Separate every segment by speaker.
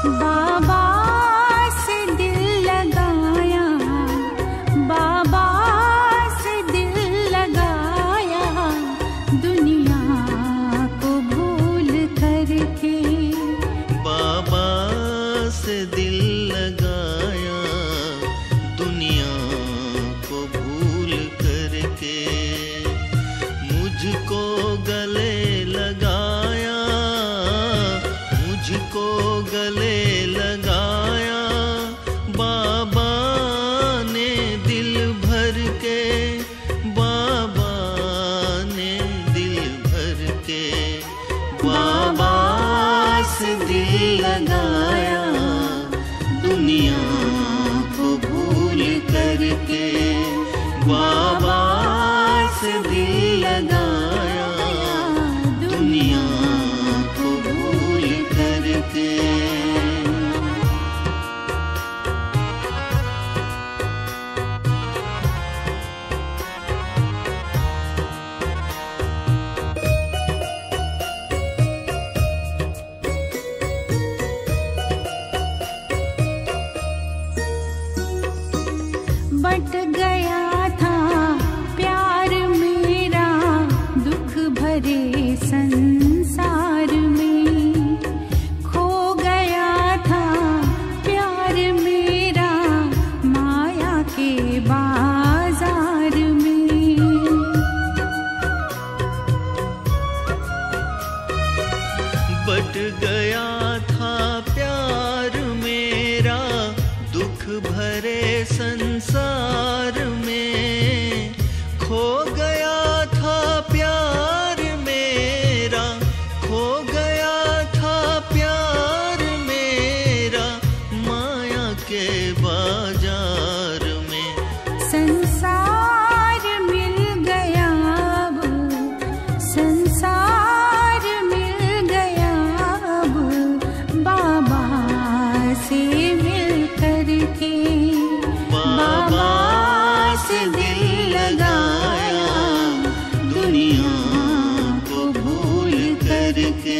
Speaker 1: बाबा से दिल लगाया, बाबा से दिल लगाया, दुनिया को भूल करके।
Speaker 2: बाबा से दिल लगाया, दुनिया को भूल करके। मुझको गले लगाया, मुझको गले लगाया, बाबा ने दिल भर के, बाबा ने दिल भर के। बाबा से दिल लगाया, दुनिया को भूल करके। बाबा से दिल लगाया, दुनिया को भूल करके।
Speaker 1: बट गया था प्यार मेरा दुख भरे संसार में, खो गया था प्यार मेरा माया के बाजार में।
Speaker 2: बट गया था प्यार मेरा दुख भरे संसार में, खो गया था प्यार मेरा, खो गया था प्यार मेरा माया के बाजार में।
Speaker 1: संसार मिल गया अब, संसार मिल गया अब, बाबा से मिल करके। बाबा से दिल लगाया, दुनिया को भूल करके।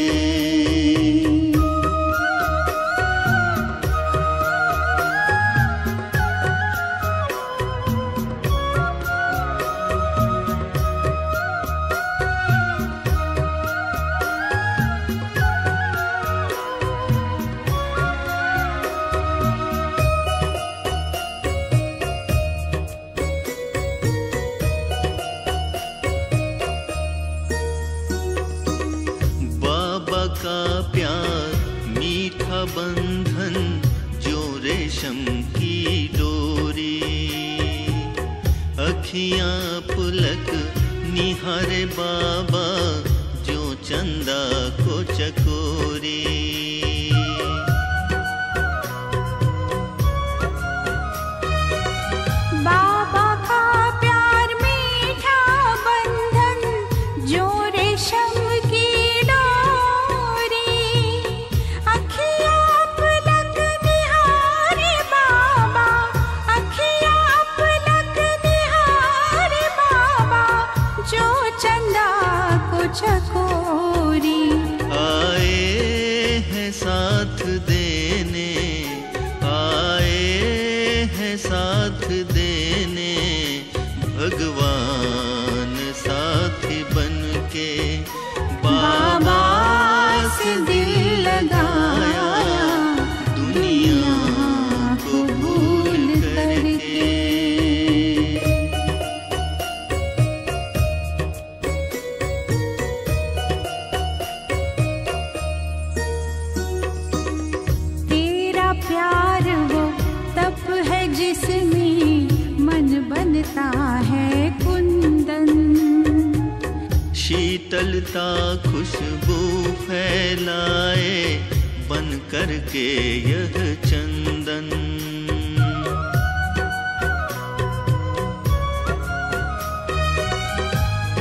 Speaker 2: बाबा का प्यार मीठा बंधन, जो रेशम की डोरी। अखियां पुलक निहारे बाबा, जो चंदा को चकोरी।
Speaker 1: बाबा का प्यार मीठा बंधन, जो रेशम की डोरी। अखियां पलक निहारे बाबा, अखियां पलक निहारे बाबा, जो चंदा को चकोरी।
Speaker 2: आए हैं साथ देने, आए हैं साथ देने, भगवान साथी बन के। बाबा से दिल लगाया, दुनिया को भूल करके। तेरा प्यार वो तप है जिसमें मन बनता है कुंदन। शीतलता खुशबू फैलाए, बन करके यह चंदन।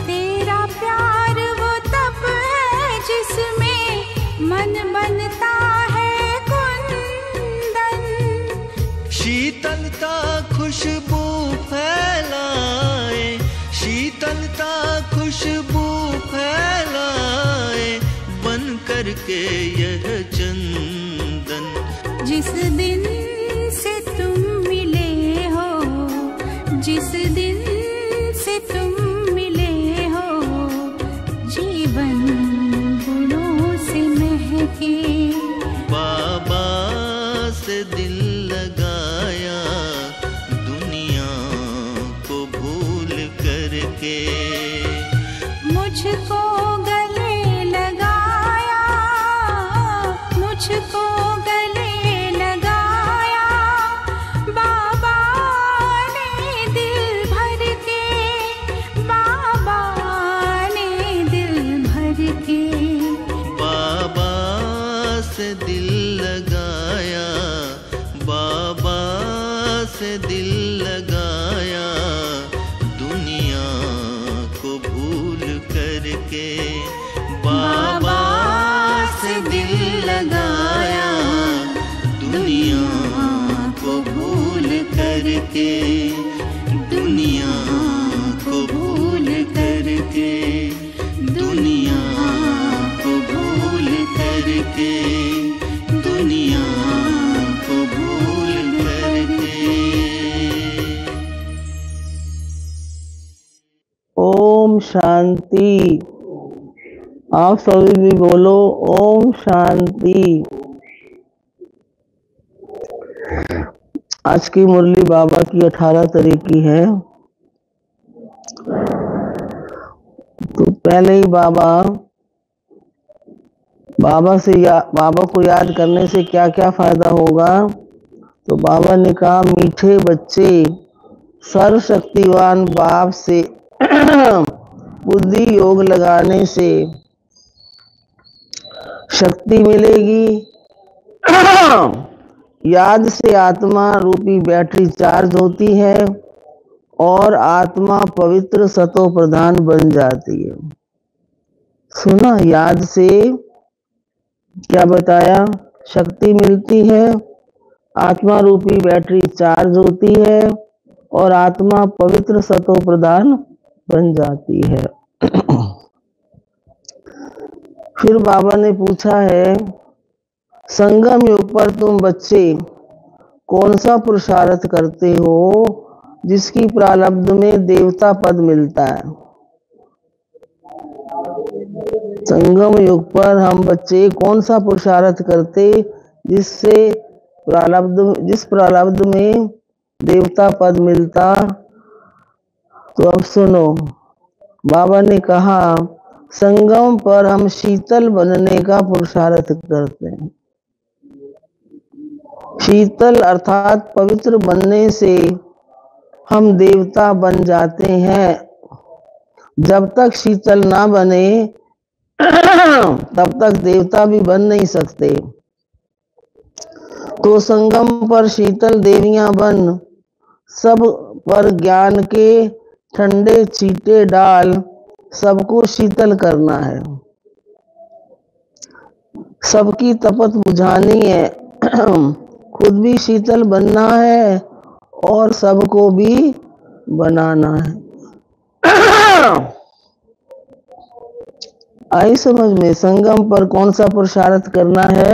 Speaker 1: तेरा प्यार वो तप है जिसमें मन बनता है कुंदन।
Speaker 2: शीतलता खुशबू फैलाए, शीतलता खुशबू फैलाए, बन करके यह चंदन।
Speaker 1: जिस दिन से तुम मिले हो, जिस दिन से तुम मिले हो, जीवन गुणों से महके।
Speaker 2: बाबा से दिल लगाया दुनिया को भूल करके,
Speaker 1: मुझको गले लगाया, मुझको गले लगाया बाबा ने दिल भर के, बाबा ने दिल भर के।
Speaker 2: बाबा से दिल लगाया, बाबा से दिल लगाया दुनिया को भूल करके। बाबा से दिल लगाया दुनिया को भूल करके, दुनिया को भूल करके, दुनिया को भूल करके, दुनिया को भूल करके।
Speaker 3: ओम शांति। आप सभी भी बोलो ओम शांति। आज की मुरली बाबा की 18 तारीख की है। तो पहले ही बाबा को याद करने से क्या क्या फायदा होगा। तो बाबा ने कहा, मीठे बच्चे, सर्वशक्तिवान बाप से बुद्धि योग लगाने से शक्ति मिलेगी। याद से आत्मा रूपी बैटरी चार्ज होती है और आत्मा पवित्र सतो प्रधान बन जाती है। सुना, याद से क्या बताया, शक्ति मिलती है, आत्मा रूपी बैटरी चार्ज होती है और आत्मा पवित्र सतो प्रधान बन जाती है। फिर बाबा ने पूछा है, संगम युग पर तुम बच्चे कौन सा पुरुषार्थ करते हो जिसकी प्रारब्ध में देवता पद मिलता है। संगम युग पर हम बच्चे कौन सा पुरुषार्थ करते जिस प्रारब्ध में देवता पद मिलता। तो अब सुनो, बाबा ने कहा, संगम पर हम शीतल बनने का पुरुषार्थ करते हैं। शीतल अर्थात पवित्र बनने से हम देवता बन जाते हैं। जब तक शीतल ना बने तब तक देवता भी बन नहीं सकते। तो संगम पर शीतल देवियां बन सब पर ज्ञान के ठंडे छींटे डाल सबको शीतल करना है, सबकी तपत बुझानी है, खुद भी शीतल बनना है और सबको भी बनाना है। आई समझ में। संगम पर कौन सा पुरुषार्थ करना है,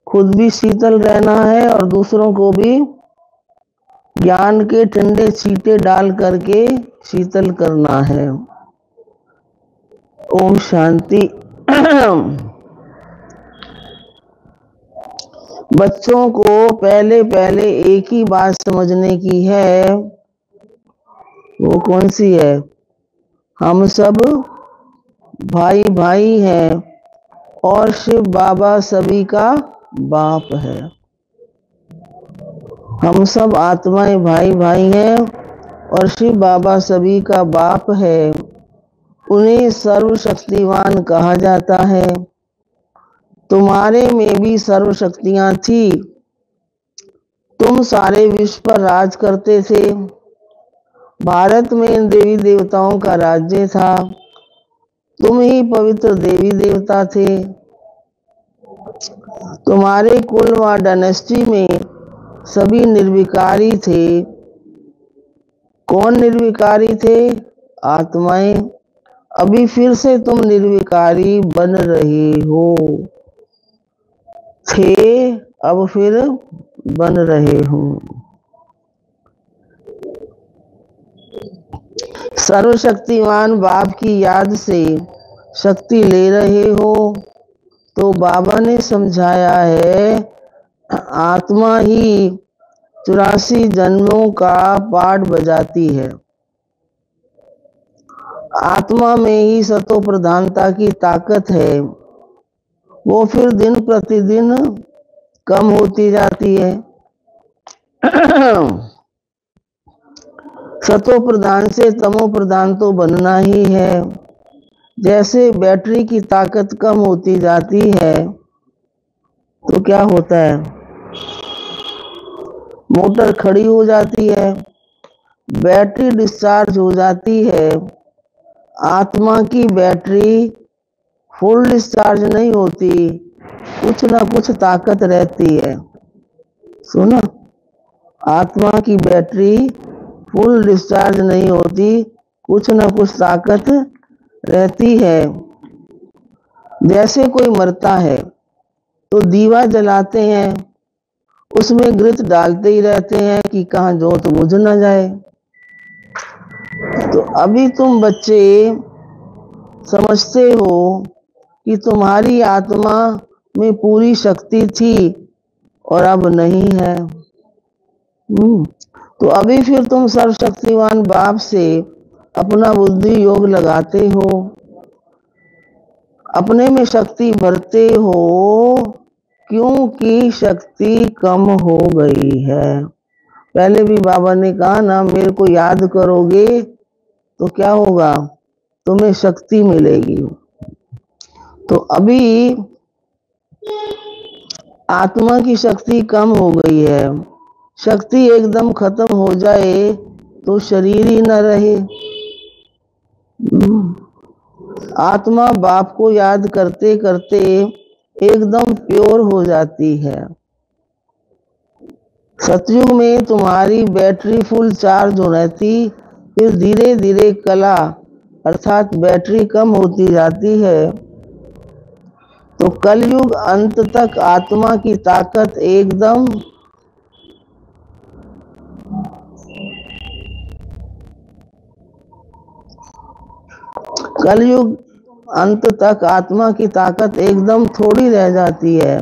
Speaker 3: खुद भी शीतल रहना है और दूसरों को भी ज्ञान के ठंडे छींटे डाल करके शीतल करना है। ओम शांति। बच्चों को पहले एक ही बात समझने की है। वो कौन सी है? हम सब भाई भाई हैं और शिव बाबा सभी का बाप है। हम सब आत्माएं भाई भाई हैं और शिव बाबा सभी का बाप है। उन्हें सर्वशक्तिवान कहा जाता है। तुम्हारे में भी सर्वशक्तियां थी। तुम सारे विश्व पर राज करते थे। भारत में देवी देवताओं का राज्य था। तुम ही पवित्र देवी देवता थे। तुम्हारे कुल व डायनेस्टी में सभी निर्विकारी थे। कौन निर्विकारी थे? आत्माएं। अभी फिर से तुम निर्विकारी बन रहे हो। थे, अब फिर बन रहे हो। सर्वशक्तिमान बाप की याद से शक्ति ले रहे हो, तो बाबा ने समझाया है आत्मा ही 84 जन्मों का पाठ बजाती है। आत्मा में ही सतो प्रधानता की ताकत है, वो फिर दिन प्रतिदिन कम होती जाती है। सतो प्रधान से तमो प्रधान तो बनना ही है। जैसे बैटरी की ताकत कम होती जाती है तो क्या होता है, मोटर खड़ी हो जाती है, बैटरी डिस्चार्ज हो जाती है। आत्मा की बैटरी फुल डिस्चार्ज नहीं होती, कुछ ना कुछ ताकत रहती है। सुना, आत्मा की बैटरी फुल डिस्चार्ज नहीं होती, कुछ ना कुछ ताकत रहती है। जैसे कोई मरता है तो दीवा जलाते हैं, उसमें घृत डालते ही रहते हैं कि कहाँ जोत बुझ ना जाए। तो अभी तुम बच्चे समझते हो कि तुम्हारी आत्मा में पूरी शक्ति थी और अब नहीं है। तो अभी फिर तुम सर्वशक्तिवान बाप से अपना बुद्धि योग लगाते हो, अपने में शक्ति भरते हो, क्योंकि शक्ति कम हो गई है। पहले भी बाबा ने कहा ना, मेरे को याद करोगे तो क्या होगा, तुम्हें शक्ति मिलेगी। तो अभी आत्मा की शक्ति कम हो गई है। शक्ति एकदम खत्म हो जाए तो शरीर ही न रहे। आत्मा बाप को याद करते करते एकदम प्योर हो जाती है। सतयुग में तुम्हारी बैटरी फुल चार्ज हो रहती, फिर धीरे धीरे कला अर्थात बैटरी कम होती जाती है। तो कलयुग अंत तक आत्मा की ताकत एकदम कलयुग अंत तक आत्मा की ताकत एकदम थोड़ी रह जाती है,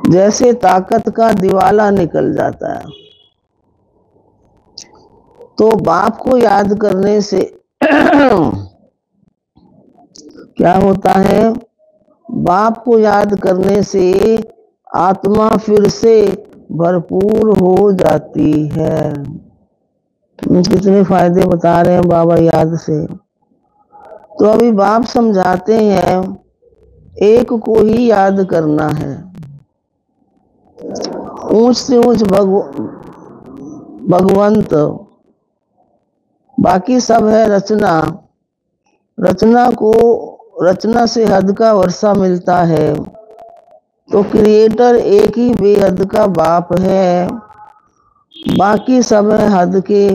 Speaker 3: जैसे ताकत का दिवाला निकल जाता है। तो बाप को याद करने से क्या होता है, बाप को याद करने से आत्मा फिर से भरपूर हो जाती है। कितने फायदे बता रहे हैं बाबा याद से। तो अभी बाप समझाते हैं एक को ही याद करना है। ऊंच से ऊंच भगवंत, बाकी सब है रचना। रचना से हद का वर्षा मिलता है। तो क्रिएटर एक ही बेहद का बाप है, बाकी सब है हद के।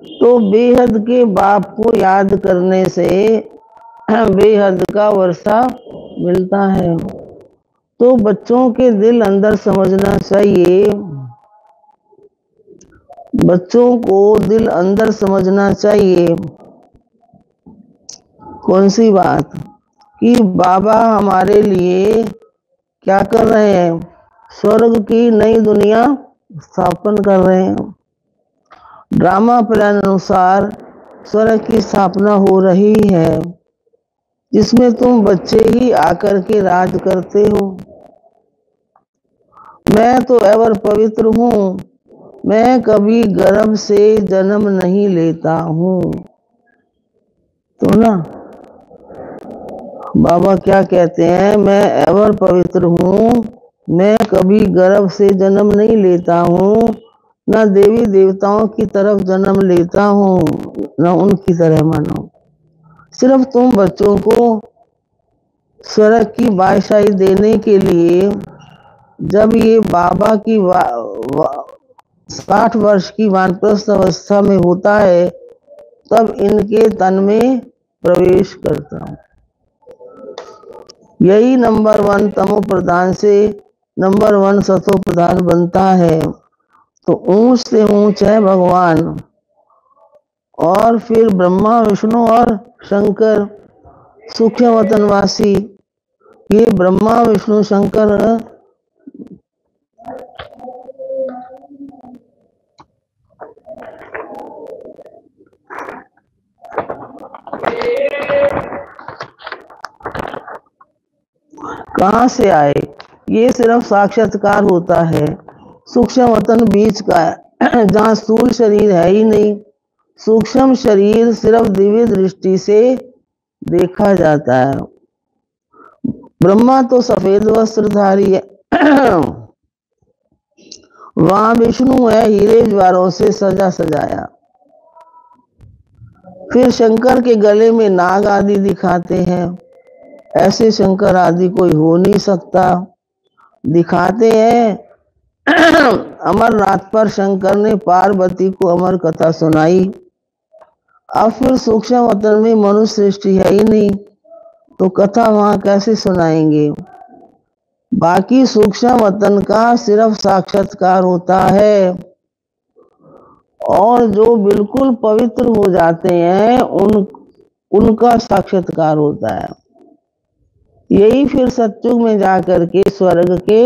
Speaker 3: तो बेहद के बाप को याद करने से बेहद का वर्षा मिलता है। तो बच्चों के दिल अंदर समझना चाहिए, बच्चों को दिल अंदर समझना चाहिए कौन सी बात, कि बाबा हमारे लिए क्या कर रहे हैं, स्वर्ग की नई दुनिया स्थापन कर रहे हैं। ड्रामा प्लान अनुसार स्वर्ग की स्थापना हो रही है, जिसमें तुम बच्चे ही आकर के राज करते हो। मैं तो एवर पवित्र हूँ, मैं कभी गर्भ से जन्म नहीं लेता हूँ। तो ना बाबा क्या कहते हैं, मैं एवर पवित्र हूँ, मैं कभी गर्भ से जन्म नहीं लेता हूँ, न देवी देवताओं की तरफ जन्म लेता हूँ, न उनकी तरह मानो। सिर्फ तुम बच्चों को स्वर्ग की बादशाही देने के लिए, जब ये बाबा की 60 वर्ष की वानप्रस्थ अवस्था में होता है, तब इनके तन में प्रवेश करता हूँ। यही नंबर 1 तमो प्रधान से नंबर 1 सतो प्रधान बनता है तो ऊंच से ऊंच है भगवान। और फिर ब्रह्मा विष्णु और शंकर सूक्ष्म वतनवासी, ये ब्रह्मा विष्णु शंकर कहाँ से आए? ये सिर्फ साक्षात्कार होता है। सूक्ष्म वतन बीच का है जहाँ स्थूल शरीर है ही नहीं। सूक्ष्म शरीर सिर्फ दिव्य दृष्टि से देखा जाता है। ब्रह्मा तो सफेद वस्त्रधारी है, वहां विष्णु है हीरे ज्वारों से सजा सजाया। फिर शंकर के गले में नाग आदि दिखाते हैं। ऐसे शंकर आदि कोई हो नहीं सकता। दिखाते हैं अमरनाथ पर शंकर ने पार्वती को अमर कथा सुनाई। अब फिर सूक्ष्म वतन में मनुष्य सृष्टि है ही नहीं तो कथा वहां कैसे सुनाएंगे? बाकी सूक्ष्म वतन का सिर्फ साक्षात्कार होता है और जो बिल्कुल पवित्र हो जाते हैं उनका साक्षात्कार होता है। यही फिर सत्युग में जाकर के स्वर्ग के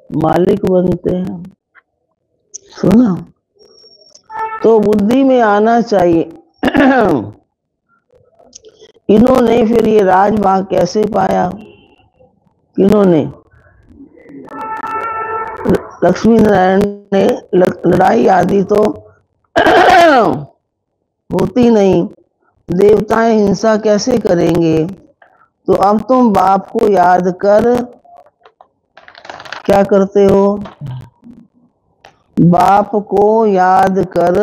Speaker 3: मालिक बनते हैं। सुना? तो बुद्धि में आना चाहिए। इन्होंने फिर ये राजभाग कैसे पाया? इन्होंने लक्ष्मी नारायण ने लड़ाई आदि तो होती नहीं, देवताएं हिंसा कैसे करेंगे? तो अब तुम बाप को याद कर क्या करते हो? बाप को याद कर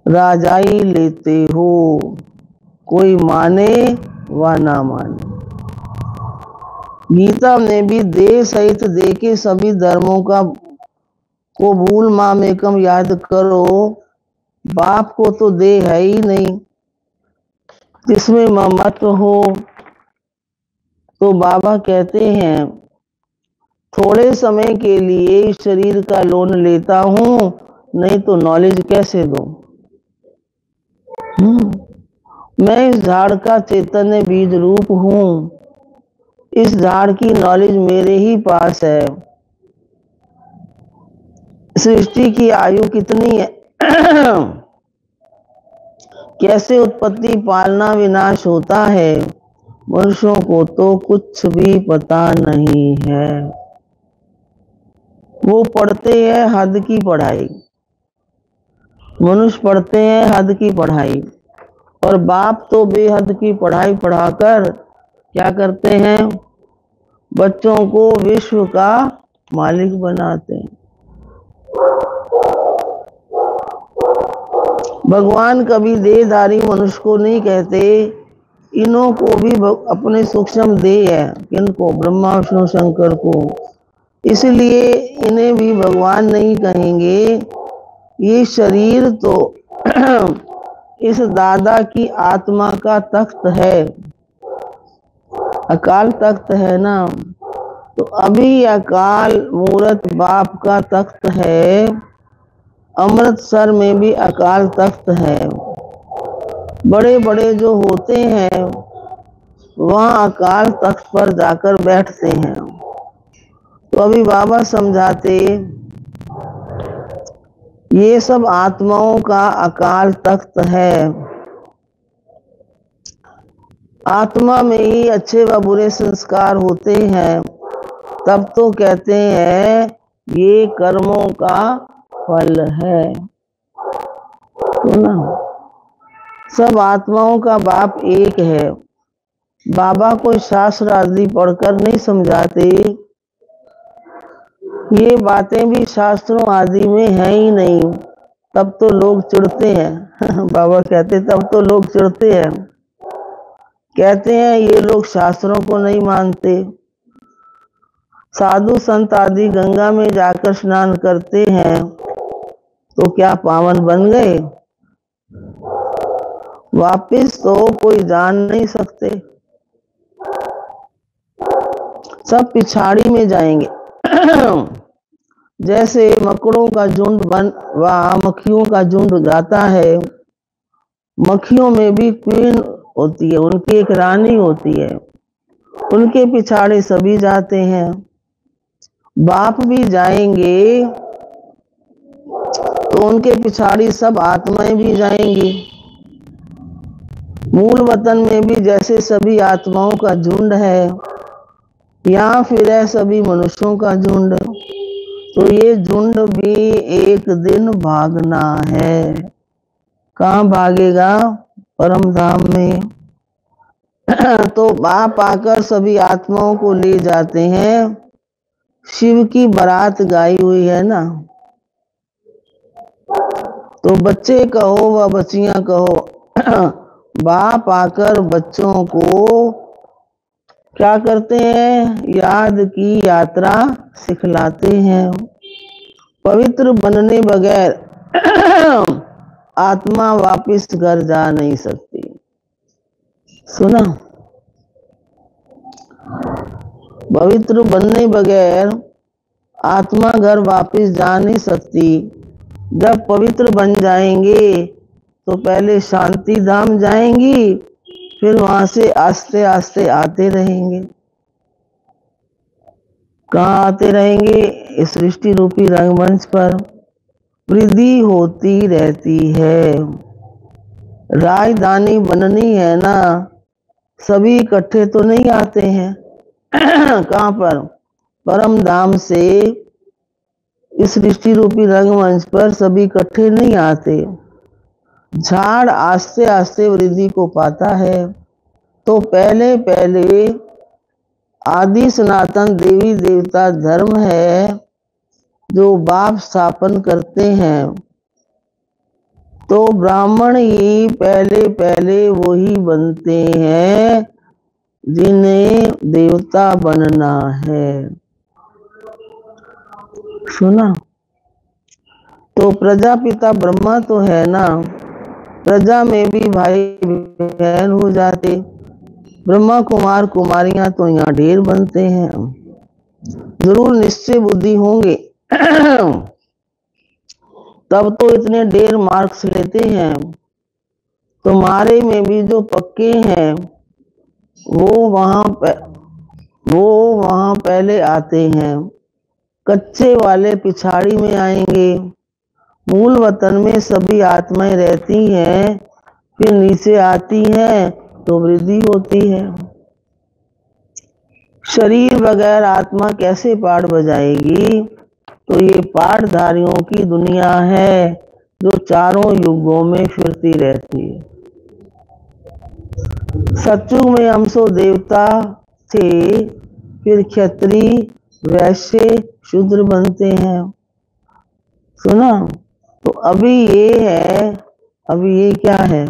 Speaker 3: राजाई लेते हो, कोई माने व ना माने। गीता में भी देह सहित देह के सभी धर्मों को भूल मामेकम याद करो। बाप को तो देह है ही नहीं जिसमें ममत्व हो। तो बाबा कहते हैं थोड़े समय के लिए इस शरीर का लोन लेता हूं, नहीं तो नॉलेज कैसे दो? मैं इस झाड़ का चैतन्य बीज रूप हूं। इस झाड़ की नॉलेज मेरे ही पास है। सृष्टि की आयु कितनी है, कैसे उत्पत्ति पालना विनाश होता है, मनुष्यों को तो कुछ भी पता नहीं है। वो पढ़ते हैं हद की पढ़ाई, मनुष्य पढ़ते हैं हद की पढ़ाई, और बाप तो बेहद की पढ़ाई पढ़ाकर क्या करते हैं? बच्चों को विश्व का मालिक बनाते हैं। भगवान कभी देहधारी मनुष्य को नहीं कहते, इन्हों को भी अपने सूक्ष्म देह है। इनको ब्रह्मा विष्णु शंकर को, इसलिए इन्हें भी भगवान नहीं कहेंगे। ये शरीर तो इस दादा की आत्मा का तख्त है, अकाल तख्त है ना। तो अभी अकाल मूर्त बाप का तख्त है। अमृतसर में भी अकाल तख्त है। बड़े बड़े जो होते हैं वहाँ अकाल तख्त पर जाकर बैठते हैं। तो अभी बाबा समझाते ये सब आत्माओं का अकाल तख्त है। आत्मा में ही अच्छे व बुरे संस्कार होते हैं, तब तो कहते हैं ये कर्मों का फल है। तो ना सब आत्माओं का बाप एक है। बाबा कोई शास्त्र आदि पढ़कर नहीं समझाते। ये बातें भी शास्त्रों आदि में है ही नहीं, तब तो लोग चिढ़ते हैं। बाबा कहते तब तो लोग चिढ़ते हैं, कहते हैं ये लोग शास्त्रों को नहीं मानते। साधु संत आदि गंगा में जाकर स्नान करते हैं तो क्या पावन बन गए? वापिस तो कोई जान नहीं सकते। सब पिछाड़ी में जाएंगे। जैसे मकड़ों का झुंड व मक्खियों का झुंड जाता है, मक्खियों में भी क्वीन होती है, उनकी एक रानी होती है, उनके पिछाड़े सभी जाते हैं। बाप भी जाएंगे तो उनके पिछाड़ी सब आत्माएं भी जाएंगी। मूल वतन में भी जैसे सभी आत्माओं का झुंड है, यहाँ फिर है सभी मनुष्यों का झुंड। तो ये झुंड भी एक दिन भागना है। कहाँ भागेगा? परम धाम में। तो बाप आकर सभी आत्माओं को ले जाते हैं। शिव की बारात गाई हुई है ना, तो बच्चे कहो व बच्चियां कहो, बाप आकर बच्चों को क्या करते हैं? याद की यात्रा सिखलाते हैं। पवित्र बनने बगैर आत्मा वापस घर जा नहीं सकती। सुना? पवित्र बनने बगैर आत्मा घर वापस जा नहीं सकती। जब पवित्र बन जाएंगे तो पहले शांति धाम जाएंगी, फिर वहां से आस्ते आस्ते आते रहेंगे। कहाँ आते रहेंगे? इस सृष्टि रूपी रंगमंच पर वृद्धि होती रहती है। राजधानी बननी है ना, सभी इकट्ठे तो नहीं आते हैं। कहाँ पर? परम धाम से इस सृष्टि रूपी रंगमंच पर सभी इकट्ठे नहीं आते। झाड़ आस्ते आस्ते वृद्धि को पाता है। तो पहले पहले आदि सनातन देवी देवता धर्म है जो बाप स्थापन करते हैं, तो ब्राह्मण ही पहले पहले वही बनते हैं जिन्हें देवता बनना है। सुना? तो प्रजापिता ब्रह्मा तो है ना, प्रजा में भी भाई बहन हो जाते। ब्रह्मा कुमार कुमारियां तो यहाँ ढेर बनते हैं। जरूर निश्चय बुद्धि होंगे तब तो इतने ढेर मार्क्स लेते हैं। तुम्हारे में भी जो पक्के हैं वो वहां पहले आते हैं, कच्चे वाले पिछाड़ी में आएंगे। मूल वतन में सभी आत्माएं रहती हैं, फिर नीचे आती हैं तो वृद्धि होती है। शरीर बगैर आत्मा कैसे पाठ बजाएगी? तो ये पाठधारियों की दुनिया है जो चारों युगों में फिरती रहती है। सतयुग में हम सो देवता थे, फिर क्षत्रिय वैश्य शूद्र बनते हैं। सुना? तो अभी ये है, अभी ये क्या है?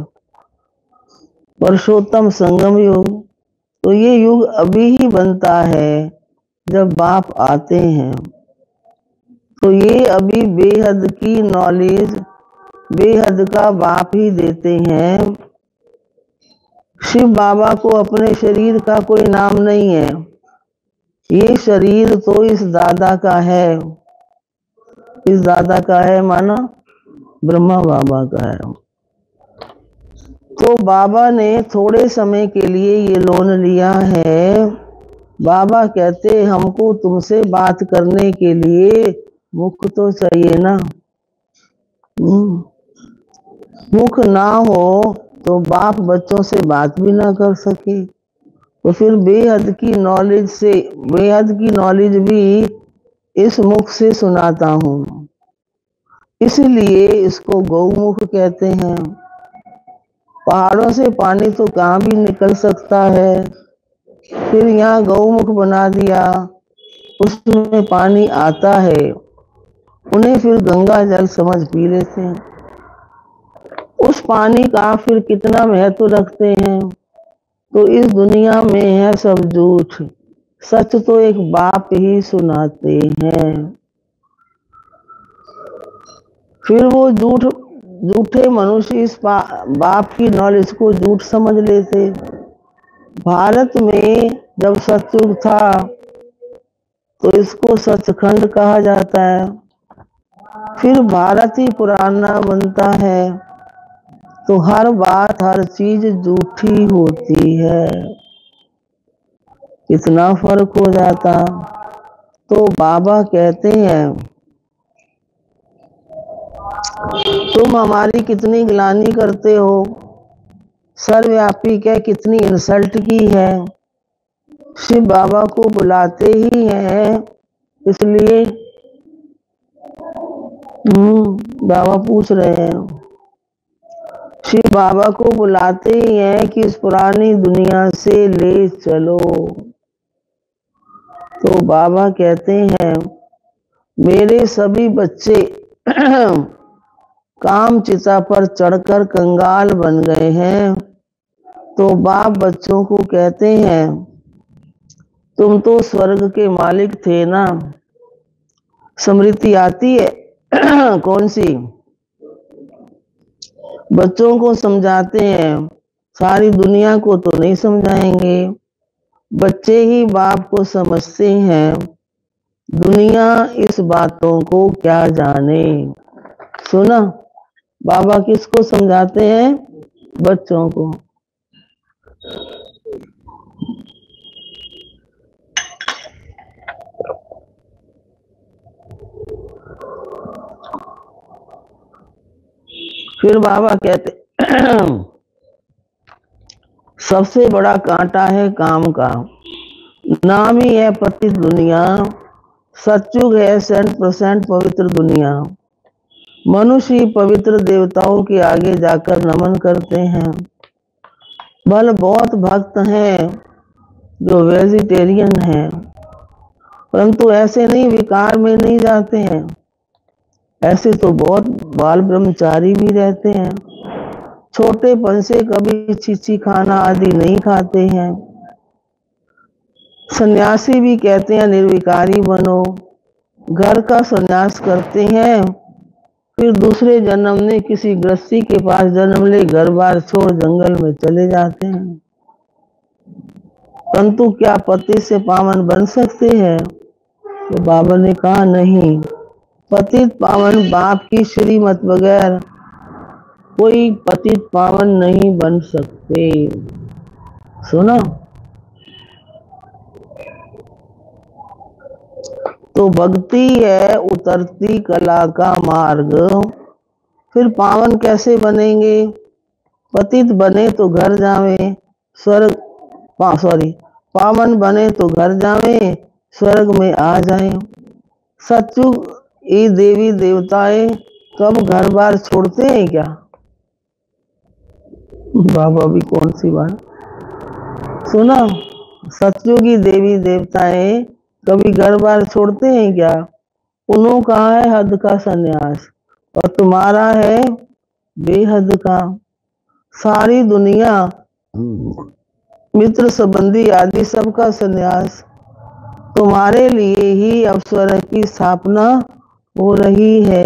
Speaker 3: पुरुषोत्तम संगम युग। तो ये युग अभी ही बनता है जब बाप आते हैं। तो ये अभी बेहद की नॉलेज बेहद का बाप ही देते हैं। शिव बाबा को अपने शरीर का कोई नाम नहीं है। ये शरीर तो इस दादा का है। इस दादा का है माना ब्रह्मा बाबा का है। तो बाबा ने थोड़े समय के लिए ये लोन लिया है। बाबा कहते हमको तुमसे बात करने के लिए मुख तो चाहिए ना। मुख ना हो तो बाप बच्चों से बात भी ना कर सके। तो फिर बेहद की नॉलेज भी इस मुख से सुनाता हूँ। इसलिए इसको गौमुख कहते हैं। पहाड़ों से पानी तो कहाँ भी निकल सकता है, फिर यहाँ गौमुख बना दिया, उसमें पानी आता है, उन्हें फिर गंगा जल समझ पी लेते हैं। उस पानी का फिर कितना महत्व रखते हैं। तो इस दुनिया में है सब झूठ, सच तो एक बाप ही सुनाते हैं। फिर वो झूठे मनुष्य इस बाप की नॉलेज को झूठ समझ लेते। भारत में जब सतयुग था तो इसको सचखंड कहा जाता है। फिर भारत ही पुराना बनता है तो हर बात हर चीज झूठी होती है। कितना फर्क हो जाता। तो बाबा कहते हैं तुम हमारी कितनी गिलानी करते हो, सर्वव्यापी क्या कितनी इंसल्ट की है। शिव बाबा को बुलाते ही हैं, इसलिए बाबा पूछ रहे हैं, शिव बाबा को बुलाते ही हैं कि इस पुरानी दुनिया से ले चलो। तो बाबा कहते हैं मेरे सभी बच्चे काम चिता पर चढ़कर कंगाल बन गए हैं। तो बाप बच्चों को कहते हैं तुम तो स्वर्ग के मालिक थे ना। स्मृति आती है कौन सी? बच्चों को समझाते हैं, सारी दुनिया को तो नहीं समझाएंगे, बच्चे ही बाप को समझते हैं, दुनिया इस बातों को क्या जाने। सुना, बाबा किसको समझाते हैं? बच्चों को। फिर बाबा कहते सबसे बड़ा कांटा है काम का, नाम ही है पतित दुनिया, सतयुग है 100% पवित्र दुनिया। मनुष्य ही पवित्र देवताओं के आगे जाकर नमन करते हैं। भले बहुत भक्त हैं जो वेजिटेरियन हैं, परंतु ऐसे नहीं विकार में नहीं जाते हैं। ऐसे तो बहुत बाल ब्रह्मचारी भी रहते हैं, छोटेपन से कभी छीछी खाना आदि नहीं खाते हैं। सन्यासी भी कहते हैं निर्विकारी बनो, घर का सन्यास करते हैं, फिर दूसरे जन्म में किसी गृहस्थी के पास जन्म ले घर बार छोड़ जंगल में चले जाते हैं। परंतु क्या पति से पावन बन सकते हैं? तो बाबा ने कहा नहीं, पतित पावन बाप की श्रीमत बगैर कोई पतित पावन नहीं बन सकते। सुना? तो भक्ति है उतरती कला का मार्ग। फिर पावन कैसे बनेंगे? पतित बने तो घर जावे स्वर्ग, पावन बने तो घर जावे स्वर्ग में आ जाए। सतयुग ये देवी देवताएं कब घर बार छोड़ते हैं क्या? बाबा भी कौन सी बात सुना? सतयुगी देवी देवताएं कभी घर बार छोड़ते हैं क्या? उन्हों का है हद का सन्यास और तुम्हारा है बेहद का। सारी दुनिया मित्र संबंधी आदि सबका सन्यास। तुम्हारे लिए ही अब स्वर्ग की स्थापना हो रही है।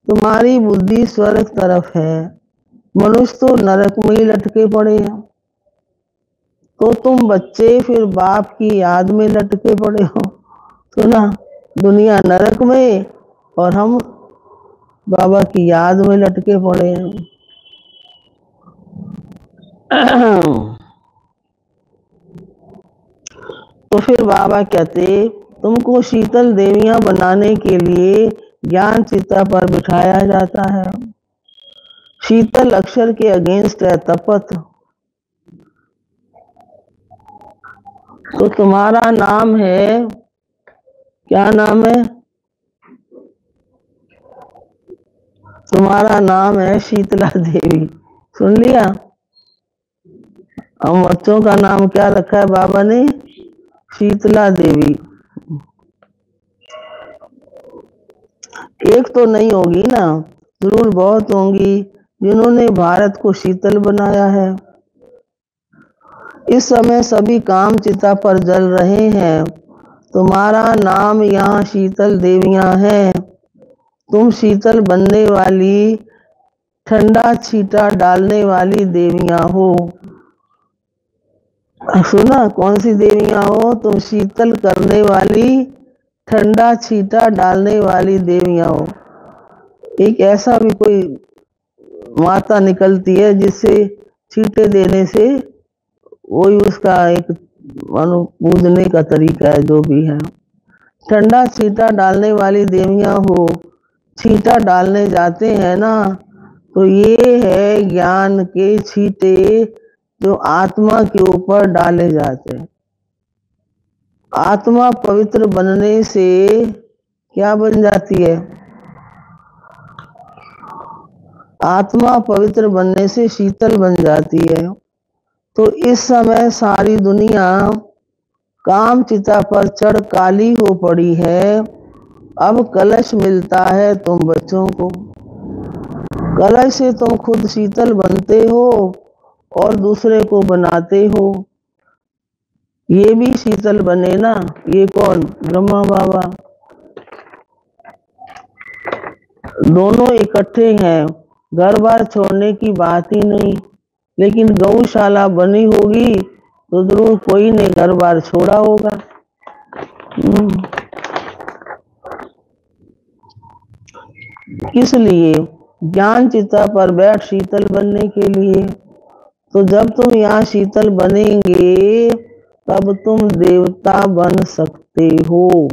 Speaker 3: तुम्हारी बुद्धि स्वर्ग तरफ है, मनुष्य तो नरक में ही लटके पड़े हैं। तो तुम बच्चे फिर बाप की याद में लटके पड़े हो। तो ना दुनिया नरक में और हम बाबा की याद में लटके पड़े हैं। तो फिर बाबा कहते तुमको शीतल देवियां बनाने के लिए ज्ञान चिता पर बिठाया जाता है। शीतल अक्षर के अगेंस्ट है तपत। तो तुम्हारा नाम है, क्या नाम है? तुम्हारा नाम है शीतला देवी। सुन लिया? हम बच्चों का नाम क्या रखा है बाबा ने? शीतला देवी। एक तो नहीं होगी ना, जरूर बहुत होंगी जिन्होंने भारत को शीतल बनाया है। इस समय सभी काम चिता पर जल रहे हैं। तुम्हारा नाम यहाँ शीतल देवियां हैं। तुम शीतल बनने वाली, ठंडा छींटा डालने वाली देवियां हो। सुना? कौन सी देवियां हो? तुम शीतल करने वाली, ठंडा छींटा डालने वाली देवियां हो। एक ऐसा भी कोई माता निकलती है जिससे छींटे देने से वही उसका एक मानो पूजने का तरीका है, जो भी है। ठंडा छींटा डालने वाली देवियां हो, छींटा डालने जाते हैं ना, तो ये है ज्ञान के छींटे जो आत्मा के ऊपर डाले जाते हैं। आत्मा पवित्र बनने से क्या बन जाती है? आत्मा पवित्र बनने से शीतल बन जाती है। तो इस समय सारी दुनिया काम चिता पर चढ़ काली हो पड़ी है। अब कलश मिलता है तुम बच्चों को। कलश से तुम खुद शीतल बनते हो और दूसरे को बनाते हो। ये भी शीतल बने ना। ये कौन? ब्रह्मा बाबा। दोनों इकट्ठे हैं, घर बार छोड़ने की बात ही नहीं। लेकिन गौशाला बनी होगी तो जरूर कोई ने घर बार छोड़ा होगा। किस लिए? ज्ञान चिता पर बैठ शीतल बनने के लिए। तो जब तुम यहाँ शीतल बनेंगे तब तुम देवता बन सकते हो।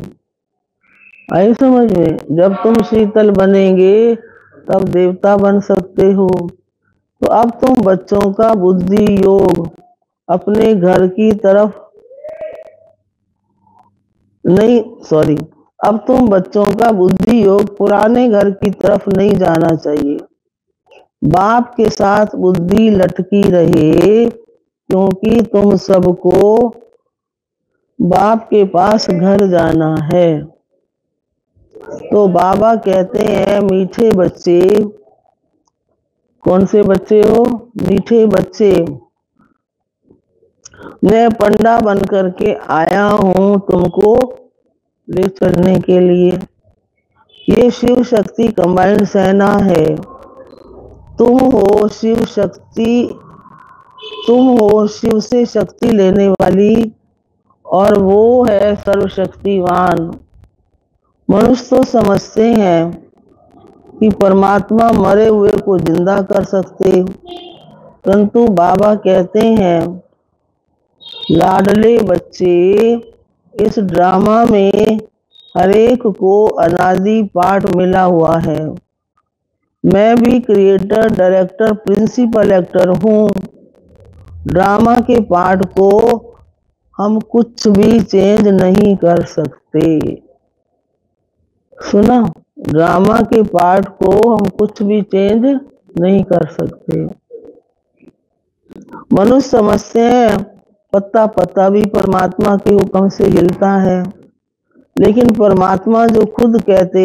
Speaker 3: आई समझ में? जब तुम शीतल बनेंगे तब देवता बन सकते हो। तो अब तुम बच्चों का बुद्धि योग अपने घर की तरफ नहीं, सॉरी, अब तुम बच्चों का बुद्धि योग पुराने घर की तरफ नहीं जाना चाहिए। बाप के साथ बुद्धि लटकी रहे, क्योंकि तुम सबको बाप के पास घर जाना है। तो बाबा कहते हैं मीठे बच्चे। कौन से बच्चे हो? मीठे बच्चे। मैं पंडा बन करके आया हूं तुमको ले चलने के लिए। ये शिव शक्ति कंबाइंड सेना है। तुम हो शिव शक्ति, तुम हो शिव से शक्ति लेने वाली, और वो है सर्वशक्तिवान। मनुष्य तो समझते हैं कि परमात्मा मरे हुए को जिंदा कर सकते, परंतु बाबा कहते हैं लाडले बच्चे, इस ड्रामा में हरेक को अनादि पार्ट मिला हुआ है। मैं भी क्रिएटर, डायरेक्टर, प्रिंसिपल एक्टर हूँ। ड्रामा के पार्ट को हम कुछ भी चेंज नहीं कर सकते। सुना? ड्रामा के पार्ट को हम कुछ भी चेंज नहीं कर सकते। मनुष्य समझते हैं पत्ता पत्ता भी परमात्मा के हुक्म से हिलता है, लेकिन परमात्मा जो खुद कहते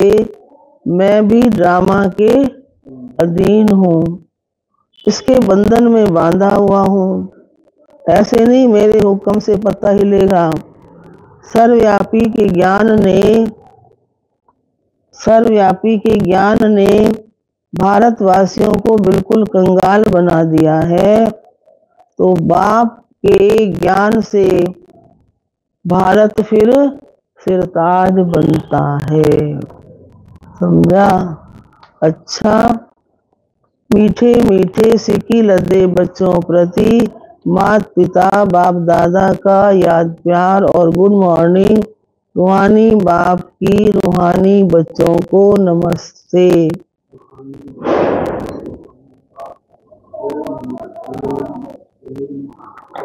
Speaker 3: मैं भी ड्रामा के अधीन हूँ, इसके बंधन में बांधा हुआ हूँ। ऐसे नहीं मेरे हुक्म से पत्ता हिलेगा। सर्वव्यापी के ज्ञान ने भारतवासियों को बिल्कुल कंगाल बना दिया है। तो बाप के ज्ञान से भारत फिर सिरताज बनता है। समझा? अच्छा, मीठे मीठे सिक्की लदे बच्चों प्रति माता पिता बाप दादा का याद प्यार और गुड मॉर्निंग। रूहानी बाप की रूहानी बच्चों को नमस्ते।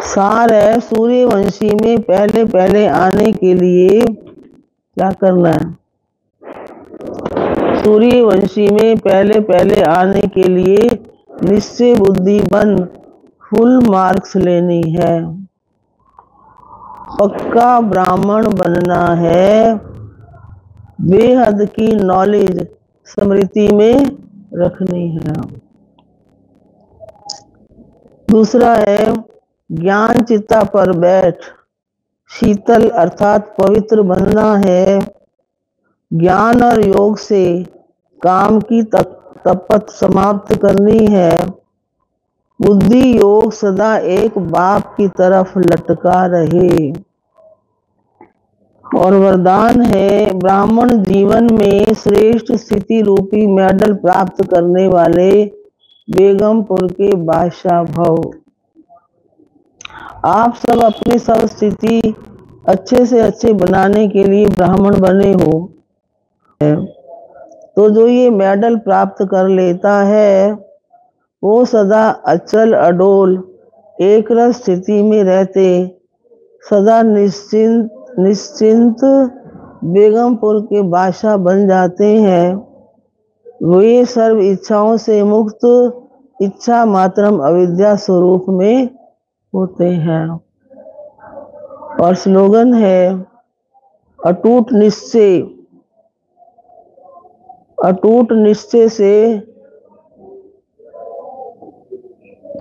Speaker 3: सार है सूर्यवंशी में पहले पहले आने के लिए क्या करना है? सूर्यवंशी में पहले पहले आने के लिए निश्चय बुद्धि बन फुल मार्क्स लेनी है। पक्का ब्राह्मण बनना है। बेहद की नॉलेज स्मृति में रखनी है। दूसरा है ज्ञान चिता पर बैठ शीतल अर्थात पवित्र बनना है। ज्ञान और योग से काम की तपत समाप्त करनी है। बुद्धि योग सदा एक बाप की तरफ लटका रहे। और वरदान है ब्राह्मण जीवन में श्रेष्ठ स्थिति रूपी मेडल प्राप्त करने वाले बेगमपुर के बादशाह भव। आप सब अपनी सब स्थिति अच्छे से अच्छे बनाने के लिए ब्राह्मण बने हो, तो जो ये मेडल प्राप्त कर लेता है वो सदा अचल अडोल एक रस स्थिति में रहते सदा निश्चिंत बेगमपुर के बादशाह बन जाते हैं। वे सर्व इच्छाओं से मुक्त इच्छा मात्रम अविद्या स्वरूप में होते हैं। और स्लोगन है अटूट निश्चय, अटूट निश्चय से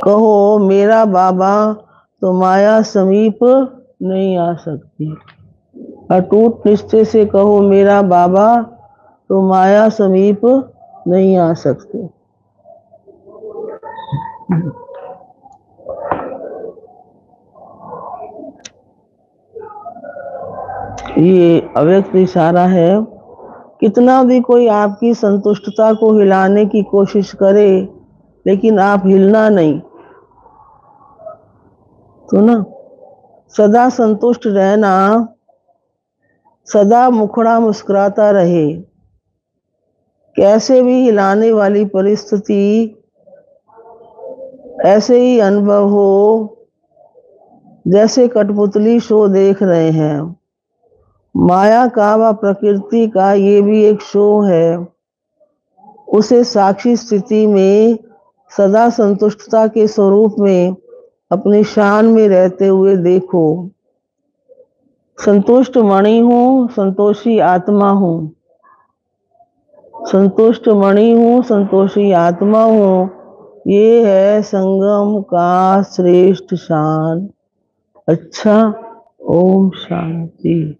Speaker 3: कहो मेरा बाबा तो माया समीप नहीं आ सकती। अटूट निश्चय से कहो मेरा बाबा तो माया समीप नहीं आ सकते। ये अव्यक्त इशारा है। कितना भी कोई आपकी संतुष्टता को हिलाने की कोशिश करे लेकिन आप हिलना नहीं, तो ना सदा संतुष्ट रहना, सदा मुखड़ा मुस्कुराता रहे। कैसे भी हिलाने वाली परिस्थिति ऐसे ही अनुभव हो जैसे कठपुतली शो देख रहे हैं। माया का व प्रकृति का ये भी एक शो है। उसे साक्षी स्थिति में सदा संतुष्टता के स्वरूप में अपनी शान में रहते हुए देखो। संतुष्ट मणि हूँ, संतोषी आत्मा हूँ। संतुष्ट मणि हूँ, संतोषी आत्मा हूँ। ये है संगम का श्रेष्ठ शान। अच्छा, ओम शांति।